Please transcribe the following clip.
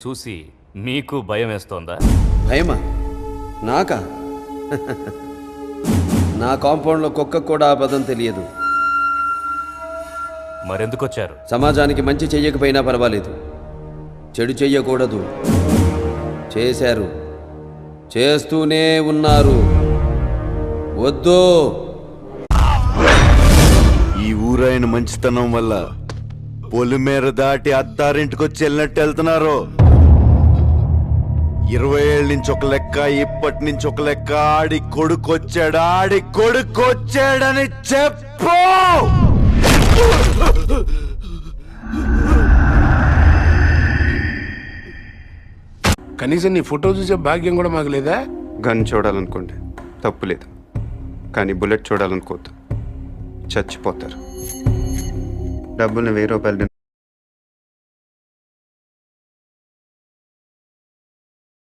చూసి మీకు భయం వేస్తోందా? భయమా? నాకా? నా కాంపౌండ్లో కుక్క కూడా ఆ పదం తెలియదు. మరెందుకొచ్చారు? సమాజానికి మంచి చెయ్యకపోయినా పర్వాలేదు, చెడు చెయ్యకూడదు. చేశారు, చేస్తూనే ఉన్నారు. వద్దు. ఈ ఊరైన మంచితనం వల్ల పొలిమేర దాటి అత్తారింటికి వచ్చి వెళ్ళినట్టు వెళ్తున్నారు. 20 ఏళ్ళ నుంచి ఒక లెక్క, ఇప్పటి నుంచి ఒక లెక్క. ఆడి కొడుకొచ్చాడని చెప్పు. కనీసం నీ ఫోటో చూసే భాగ్యం కూడా మాకు లేదా? గన్ చూడాలనుకోండి, తప్పులేదు. కానీ బుల్లెట్ చూడాలనుకోవద్దు, చచ్చిపోతారు. డబ్బుల్ని 1000 రూపాయలు